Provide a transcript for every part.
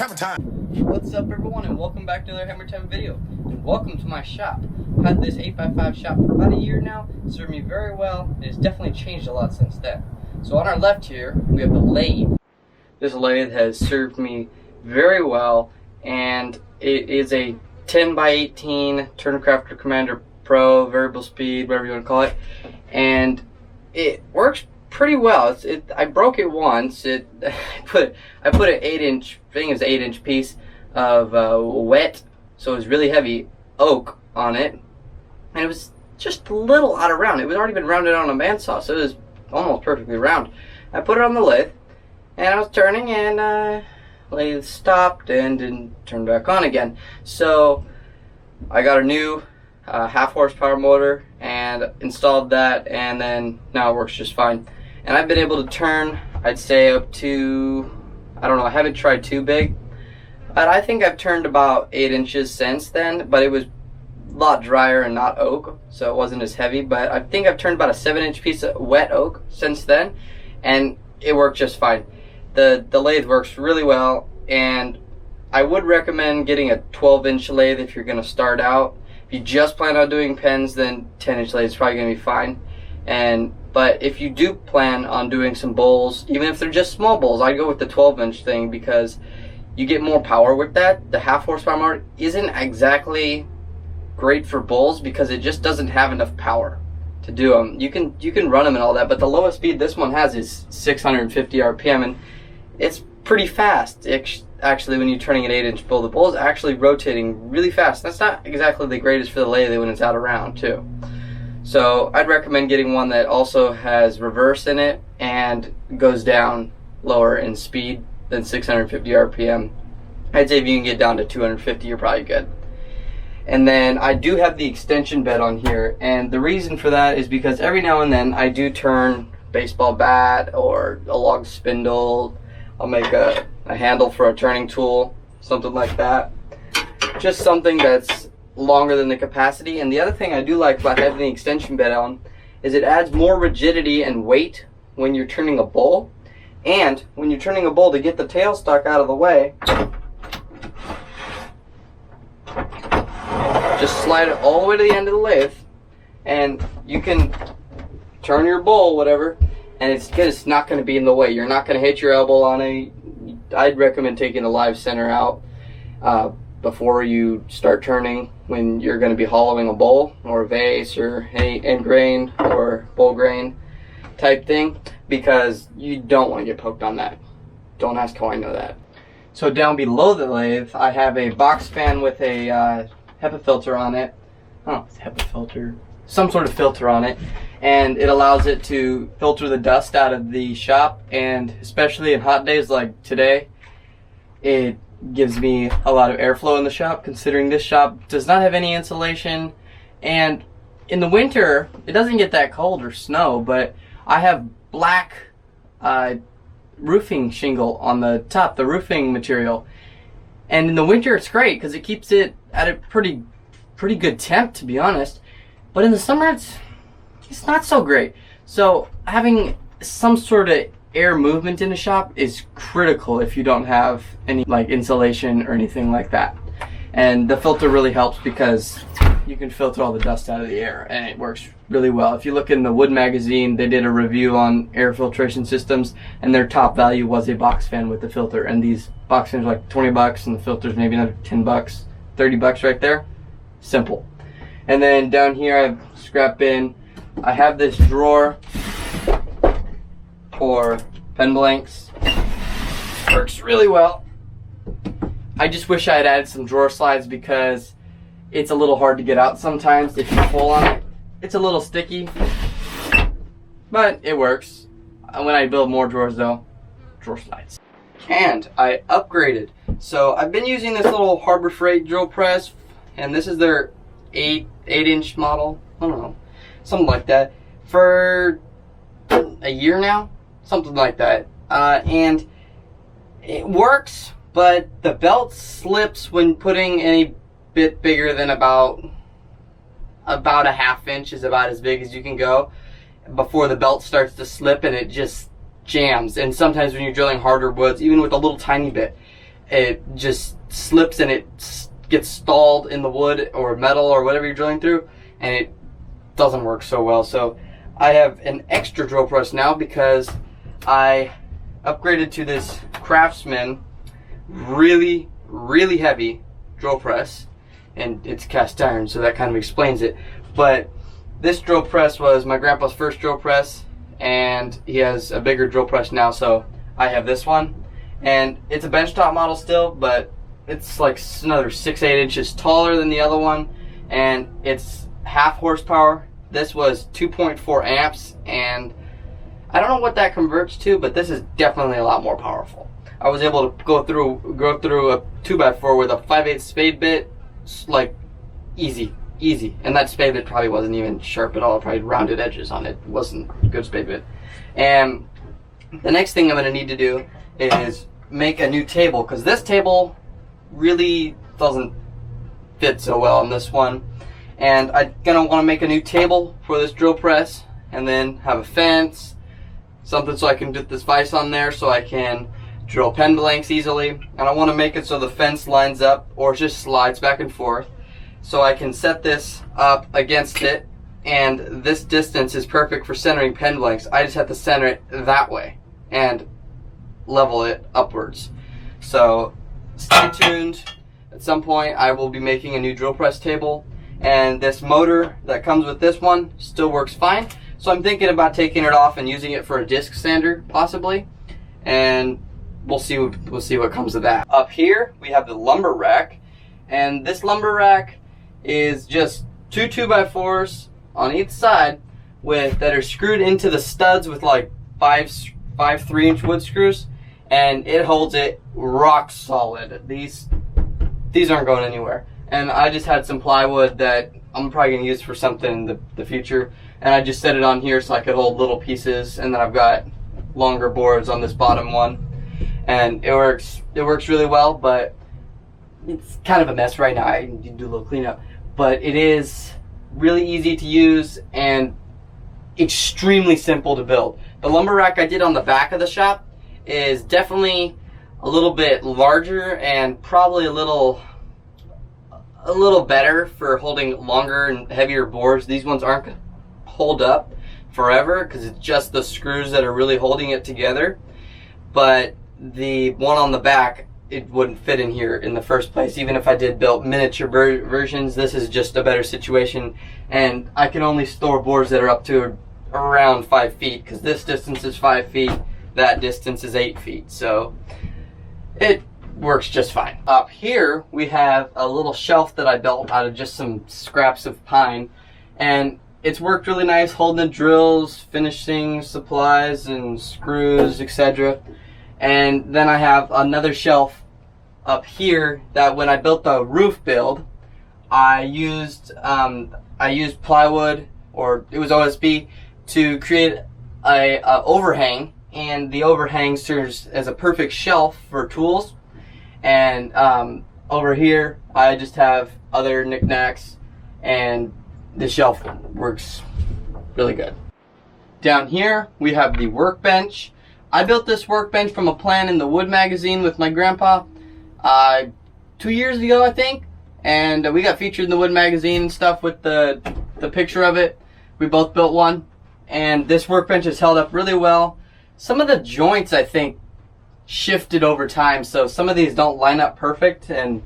Hammertime! What's up everyone, and welcome back to another Hammertime video, and welcome to my shop. I've had this 8x5 shop for about a year now. It served me very well, and it's definitely changed a lot since then. So on our left here, we have the lathe. This lathe has served me very well, and it is a 10x18 Turncrafter Commander Pro, variable speed, whatever you want to call it, and it works pretty well. I broke it once. I put an 8-inch, I think it was an 8-inch piece of wet, so it was really heavy oak on it, and it was just a little out of round. It was already been rounded on a bandsaw, so it was almost perfectly round. I put it on the lathe, and I was turning, and lathe stopped and didn't turn back on again. So I got a new half horsepower motor and installed that, and then now it works just fine. And I've been able to turn, I'd say, up to, I don't know, I haven't tried too big, but I think I've turned about 8 inches since then, but it was a lot drier and not oak, so it wasn't as heavy. But I think I've turned about a 7-inch piece of wet oak since then, and it worked just fine. The lathe works really well, and I would recommend getting a 12-inch lathe if you're going to start out. If you just plan on doing pens, then 10-inch lathe is probably going to be fine. But if you do plan on doing some bowls, even if they're just small bowls, I'd go with the 12-inch thing because you get more power with that. The half horsepower motor isn't exactly great for bowls because it just doesn't have enough power to do them. You can run them and all that, but the lowest speed this one has is 650 RPM, and it's pretty fast. Actually, when you're turning an 8-inch bowl, the bowl is actually rotating really fast. That's not exactly the greatest for the lathe when it's out of round too. So I'd recommend getting one that also has reverse in it and goes down lower in speed than 650 RPM. I'd say if you can get down to 250, you're probably good. And then I do have the extension bed on here, and the reason for that is because every now and then I do turn baseball bat or a log spindle. I'll make a handle for a turning tool, something like that. Just something that's longer than the capacity. And the other thing I do like about having the extension bed on is it adds more rigidity and weight when you're turning a bowl. And when you're turning a bowl, to get the tailstock out of the way, just slide it all the way to the end of the lathe, and you can turn your bowl, whatever, and it's just not going to be in the way. You're not going to hit your elbow on it. I'd recommend taking the live center out before you start turning when you're going to be hollowing a bowl or a vase or any end grain or bowl grain type thing, because you don't want to get poked on that. Don't ask how I know that. So down below the lathe, I have a box fan with a HEPA filter on it. I don't know, it's a HEPA filter, some sort of filter on it, and it allows it to filter the dust out of the shop, and especially in hot days like today, it gives me a lot of airflow in the shop, considering this shop does not have any insulation. And in the winter, it doesn't get that cold or snow, but I have black roofing shingle on the top, the roofing material. And in the winter, it's great because it keeps it at a pretty good temp, to be honest. But in the summer, it's not so great. So having some sort of air movement in the shop is critical if you don't have any like insulation or anything like that. And the filter really helps because you can filter all the dust out of the air, and it works really well. If you look in the Wood magazine, they did a review on air filtration systems, and their top value was a box fan with the filter. And these box fans are like 20 bucks, and the filter's maybe another 10 bucks, 30 bucks right there. Simple. And then down here, I have scrap bin. I have this drawer for pen blanks. Works really well. I just wish I had added some drawer slides because it's a little hard to get out sometimes if you pull on it. It's a little sticky, but it works. When I build more drawers though, drawer slides. And I upgraded. So I've been using this little Harbor Freight drill press, and this is their 8-inch model. I don't know, something like that, for a year now, something like that. And it works, but the belt slips when putting any bit bigger than about a 1/2 inch is about as big as you can go before the belt starts to slip, and it just jams. And sometimes when you're drilling harder woods, even with a little tiny bit, it just slips and it gets stalled in the wood or metal or whatever you're drilling through, and it doesn't work so well. So I have an extra drill press now because I upgraded to this Craftsman really heavy drill press, and it's cast iron, so that kind of explains it. But this drill press was my grandpa's first drill press, and he has a bigger drill press now, so I have this one. And it's a benchtop model still, but it's like another 6-8 inches taller than the other one, and it's half horsepower. This was 2.4 amps, and I don't know what that converts to, but this is definitely a lot more powerful. I was able to go through a 2x4 with a 5/8 spade bit, like easy. And that spade bit probably wasn't even sharp at all. It probably had rounded edges on it. It wasn't a good spade bit. And the next thing I'm going to need to do is make a new table, because this table really doesn't fit so well on this one. And I'm going to want to make a new table for this drill press, and then have a fence, something so I can get this vise on there so I can drill pen blanks easily. And I want to make it so the fence lines up or just slides back and forth, so I can set this up against it, and this distance is perfect for centering pen blanks. I just have to center it that way and level it upwards. So stay tuned. At some point I will be making a new drill press table, and this motor that comes with this one still works fine. So I'm thinking about taking it off and using it for a disc sander possibly, and we'll see what comes of that. Up here we have the lumber rack, and this lumber rack is just two 2x4s on each side that are screwed into the studs with like five 3-inch wood screws, and it holds it rock solid. These aren't going anywhere. And I just had some plywood that I'm probably going to use for something in the future, and I just set it on here so I could hold little pieces, and then I've got longer boards on this bottom one, and it works really well. But it's kind of a mess right now. I need to do a little cleanup, but it is really easy to use and extremely simple to build. The lumber rack I did on the back of the shop is definitely a little bit larger and probably a little better for holding longer and heavier boards. These ones aren't going to hold up forever because it's just the screws that are really holding it together. But the one on the back, it wouldn't fit in here in the first place. Even if I did build miniature versions, this is just a better situation, and I can only store boards that are up to around 5 feet, because this distance is 5 feet, that distance is 8 feet, so it works just fine. Up here we have a little shelf that I built out of just some scraps of pine, and it's worked really nice holding the drills, finishing supplies and screws, etc. And then I have another shelf up here that when I built the roof build, I used plywood, or it was OSB, to create a overhang, and the overhang serves as a perfect shelf for tools. And over here I just have other knickknacks, and the shelf works really good. Down here we have the workbench. I built this workbench from a plan in the Wood magazine with my grandpa 2 years ago, I think, and we got featured in the Wood magazine and stuff with the picture of it. We both built one, and this workbench has held up really well. Some of the joints, I think, shifted over time, so some of these don't line up perfect, and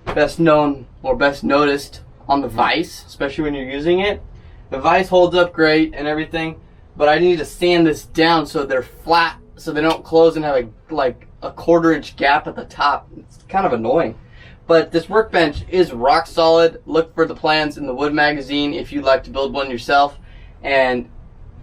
best known or best noticed on the vise, especially when you're using it. The vise holds up great and everything, but I need to sand this down so they're flat, so they don't close and have a 1/4 inch gap at the top. It's kind of annoying. But this workbench is rock solid. Look for the plans in the Wood magazine if you'd like to build one yourself. And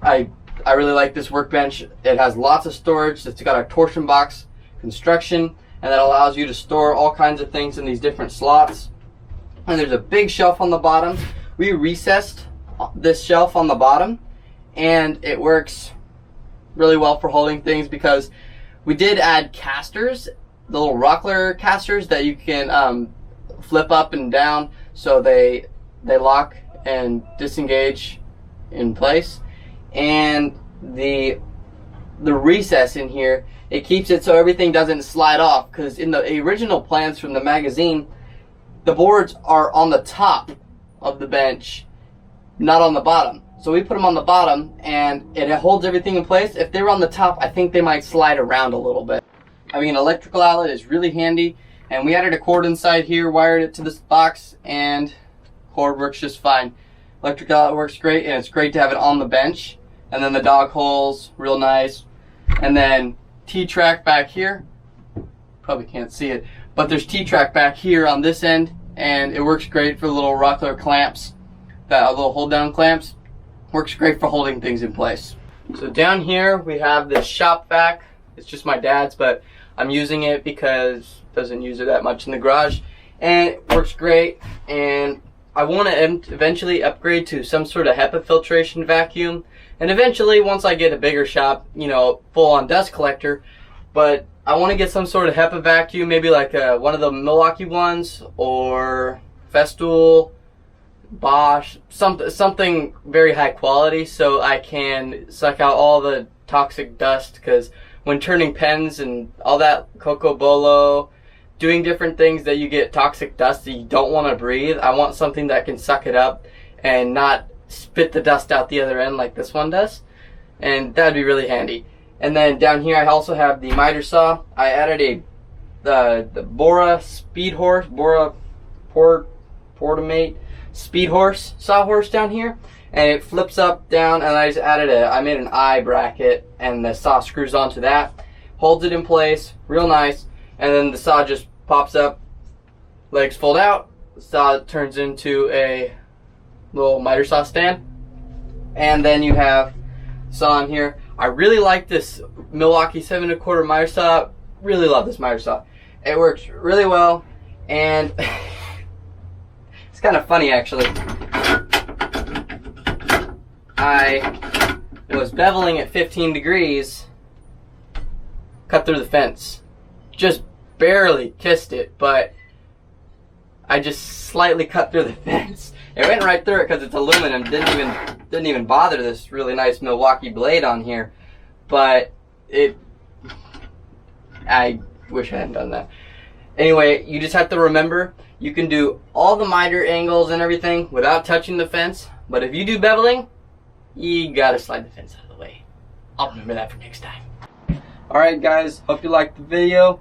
I really like this workbench. It has lots of storage. It's got a torsion box construction, and that allows you to store all kinds of things in these different slots. And there's a big shelf on the bottom. We recessed this shelf on the bottom, and it works really well for holding things because we did add casters, the little rockler casters that you can flip up and down so they lock and disengage in place. And the recess in here it keeps it so everything doesn't slide off, because in the original plans from the magazine, the boards are on the top of the bench, not on the bottom. So we put them on the bottom and it holds everything in place. If they were on the top, I think they might slide around a little bit. Having an electrical outlet is really handy, and we added a cord inside here, wired it to this box, and cord works just fine. Electrical outlet works great, and it's great to have it on the bench. And then the dog holes, real nice. And then T-track back here. Probably can't see it, but there's T-track back here on this end, and it works great for the little rocker clamps, that little hold down clamps. Works great for holding things in place. So down here we have this shop vac. It's just my dad's, but I'm using it because it doesn't use it that much in the garage, and it works great. And I want to eventually upgrade to some sort of HEPA filtration vacuum, and eventually, once I get a bigger shop, you know, full on dust collector. But I want to get some sort of HEPA vacuum, maybe like one of the Milwaukee ones, or Festool, Bosch, something very high quality, so I can suck out all the toxic dust. Because when turning pens and all that coco bolo, doing different things that you get toxic dust that you don't want to breathe, I want something that can suck it up and not spit the dust out the other end like this one does, and that'd be really handy. And then down here I also have the miter saw. I added the Bora Speed Horse, Bora Portamate Speed Horse sawhorse down here, and it flips up down, and I just added I made an eye bracket, and the saw screws onto that, holds it in place real nice, and then the saw just pops up, legs fold out, the saw turns into a little miter saw stand, and then you have saw in here. I really like this Milwaukee 7 1/4 miter saw. Really love this miter saw. It works really well, and it's kind of funny actually. I was beveling at 15 degrees, cut through the fence. Just barely kissed it, but I just slightly cut through the fence. It went right through it because it's aluminum. Didn't even bother this really nice Milwaukee blade on here, but I wish I hadn't done that. Anyway, you just have to remember, you can do all the miter angles and everything without touching the fence, but if you do beveling, you gotta slide the fence out of the way. I'll remember that for next time. Alright guys, hope you liked the video,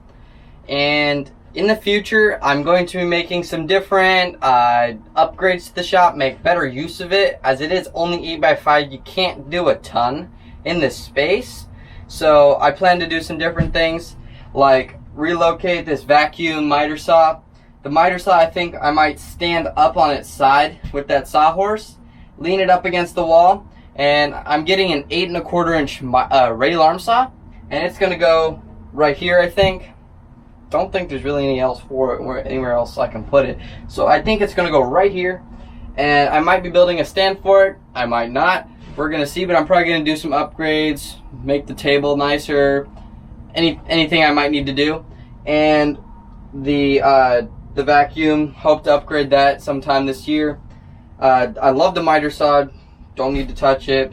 and in the future I'm going to be making some different upgrades to the shop, make better use of it, as it is only 8x5. You can't do a ton in this space, so I plan to do some different things, like relocate this vacuum miter saw. The miter saw, I think I might stand up on its side with that sawhorse, lean it up against the wall, and I'm getting an 8 1/4 inch radial arm saw, and it's gonna go right here, I think. Don't think there's really any else for it, or anywhere else I can put it. So I think it's gonna go right here, and I might be building a stand for it. I might not. We're gonna see, but I'm probably gonna do some upgrades, make the table nicer, anything I might need to do. And the vacuum, hope to upgrade that sometime this year. I love the miter saw, don't need to touch it.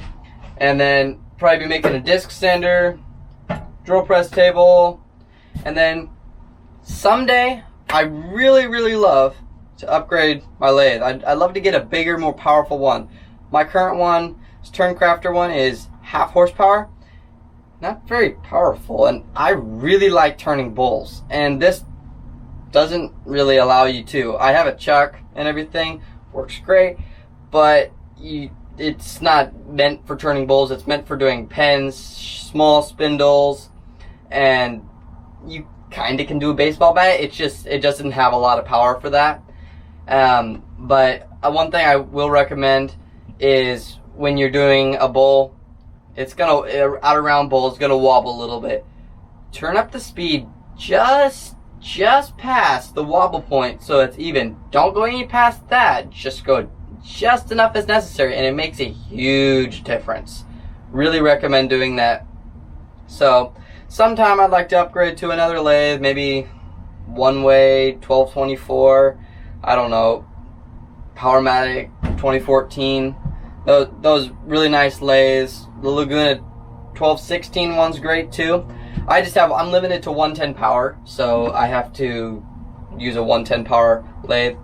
And then probably be making a disc sander, drill press table, and then someday I really love to upgrade my lathe. I'd love to get a bigger, more powerful one. My current one, this Turncrafter one, is half horsepower, not very powerful, and I really like turning bulls, and this doesn't really allow you to. I have a chuck and everything, works great, but it's not meant for turning bulls. It's meant for doing pens, small spindles, and you kind of can do a baseball bat. It just doesn't have a lot of power for that. But one thing I will recommend is when you're doing a bowl, out around bowl, it's gonna wobble a little bit. Turn up the speed just past the wobble point so it's even. Don't go any past that. Just go just enough as necessary, and it makes a huge difference. Really recommend doing that. So sometime I'd like to upgrade to another lathe, maybe one way 1224, I don't know, Powermatic 2014. Those really nice lathes. The Laguna 1216 one's great too. I'm limited to 110 power, so I have to use a 110 power lathe.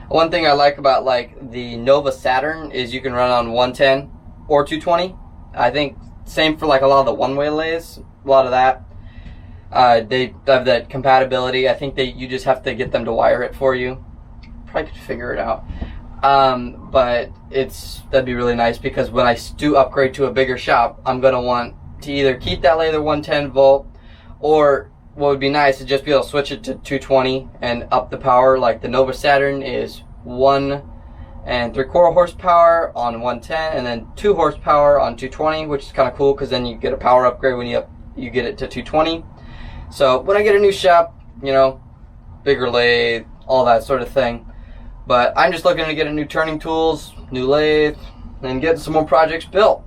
One thing I like about like the Nova Saturn is you can run on 110 or 220. I think same for like a lot of the one-way lathes, a lot of that. They have that compatibility. I think you just have to get them to wire it for you. Probably could figure it out. But that'd be really nice, because when I do upgrade to a bigger shop, I'm gonna want to either keep that lathe at 110 volt, or what would be nice is just be able to switch it to 220 and up the power. Like the Nova Saturn is 1 3/4 horsepower on 110, and then 2 horsepower on 220, which is kind of cool because then you get a power upgrade when you get it to 220. So when I get a new shop, you know, bigger lathe, all that sort of thing. But I'm just looking to get a new turning tools, new lathe, and get some more projects built.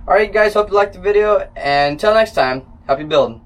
Alright guys, hope you liked the video, and until next time, happy building.